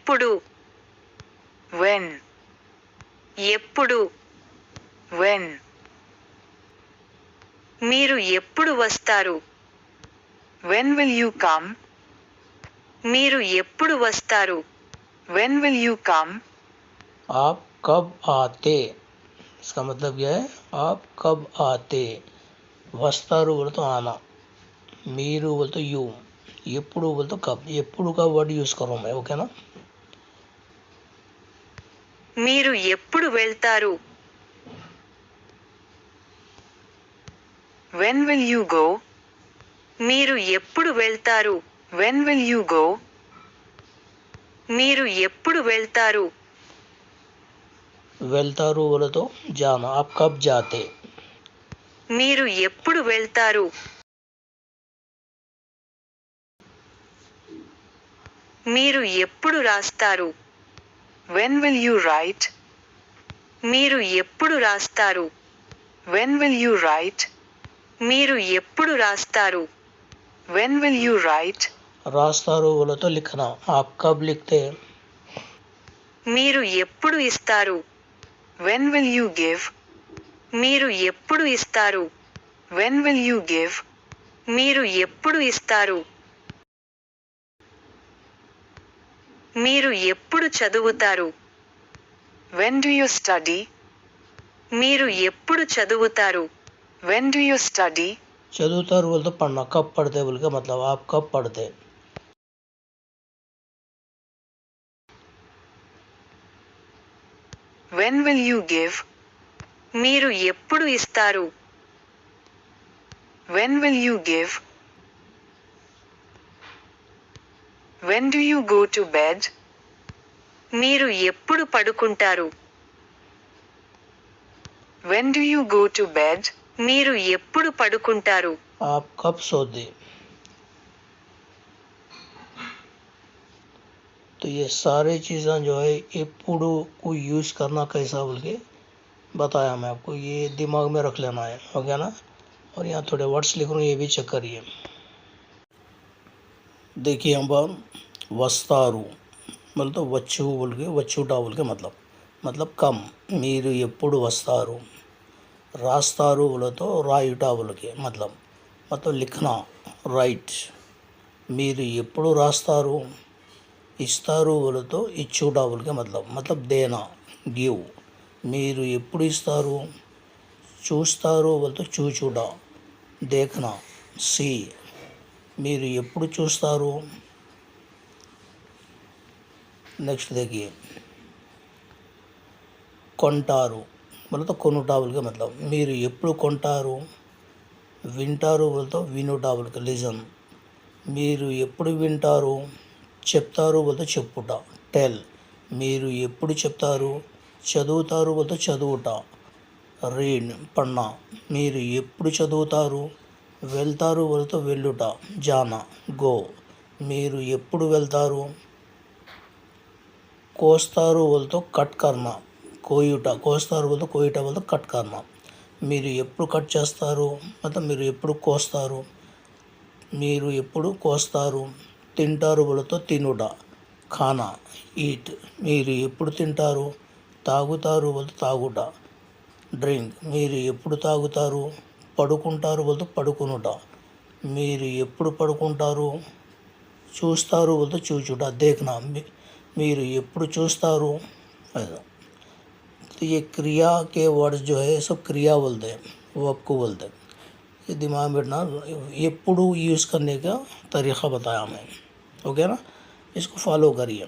ఎప్పుడు, when, ఎప్పుడు, when. మీరు ఎప్పుడు వస్తారు? When will you come? మీరు ఎప్పుడు వస్తారు? When will you come? आप कब आते, इसका मतलब यह है आप कब आते. వస్తారు बोलते आना, మీరు बोलते यू, ఎప్పుడు बोलते कब. ఎప్పుడు का वर्ड यूज कर रहा हूँ मैं, ओके ना. మీరు ఎప్పుడు వెళ్తారు? When will you go? మీరు ఎప్పుడు వెళ్తారు? When will you go? మీరు ఎప్పుడు వెళ్తారు? వెళ్తారు बोले तो जाना, आप कब जाते. మీరు ఎప్పుడు వెళ్తారు? మీరు ఎప్పుడు రాస్తారు? When will you write? మీరు ఎప్పుడు రాస్తారు? When will you write? మీరు ఎప్పుడు రాస్తారు? When will you write? రాస్తారు बोले तो लिखना, आप कब लिखते. మీరు ఎప్పుడు ఇస్తారు? When will you give? మీరు ఎప్పుడు ఇస్తారు? When will you give? మీరు ఎప్పుడు ఇస్తారు? మీరు ఎప్పుడు చదువుతారు? When do you study? మీరు ఎప్పుడు చదువుతారు? When do you study? చదువుతారు बोले तो पढ़ना, कब पढ़ते बोल के मतलब आप कब पढ़ते. When will you give? మీరు ఎప్పుడు ఇస్తారు? When will you give? When do you go to bed? మీరు ఎప్పుడు పడుకుంటారు? When do you go to bed? మీరు ఎప్పుడు పడుకుంటారు? आप कब सोते. तो ये सारे चीज़ें जो है एప్పుడు को यूज़ करना कैसा बोल के बताया मैं आपको, ये दिमाग में रख लेना है, हो गया ना. और यहाँ थोड़े वर्ड्स लिख रहा हूँ, ये भी चेक करिए. देखिए हम వస్తారు मतलब तो వచ్చు बोल के, వచ్చుట बोल के मतलब कम. మీరు ఎప్పుడు వస్తారు. రాస్తారు बोले तो రాయుట बोल के मतलब लिखना, राइट. మీరు ఎప్పుడు రాస్తారు. ఇస్తారు बोले तो ఇచ్చుట बोल के मतलब देना, गिव. మీరు ఎప్పుడు ఇస్తారు. చూస్తారు बोले तो చూచుట, देखना, सी. మీరు ఎప్పుడు చూస్తారు. నెక్స్ట్ देखिए కొంటారు बोले तो కొనుట बोल के మీరు ఎప్పుడు కొంటారు. వింటారు बोले तो వినుట बोल के లిజన్. మీరు ఎప్పుడు వింటారు. చెప్తారు बोले तो చెప్పుట, టెల్. మీరు ఎప్పుడు చెప్తారు. చదువుతారు बोले तो చదువుట, రీడ్, పढ़ना. మీరు ఎప్పుడు చదువుతారు. వెళ్తారు बोले तो వెళ్ళుట, జానా, గో. మీరు ఎప్పుడు వెళ్తారు. కోస్తారు बोले तो కట్ करना, కోయుట. కోస్తారు बोले तो కోయుట बोले तो కట్ करना. మీరు ఎప్పుడు కట్ చేస్తారు. మీరు ఎప్పుడు కోస్తారు. మీరు ఎప్పుడు కోస్తారు. తింటారు बोले तो తినుట, ఖానా, ఈట్. మీరు ఎప్పుడు తింటారు. తాగుతారు बोले तो తాగుట, డ్రింక్. మీరు ఎప్పుడు తాగుతారు. పడుకుంటారు बोले तो పడుకునుట. మీరు ఎప్పుడు పడుకుంటారు. చూస్తారు बोले तो చూచుట, देखना. మీరు ఎప్పుడు చూస్తారు. तो ये क्रिया के वर्ड्स जो है सब क्रिया बोलते हैं, वो आपको बोलते हैं. ये दिमाग में बैठना. एప్పుడు यूज़ करने का तरीक़ा बताया मैं, ओके ना. इसको फॉलो करिए.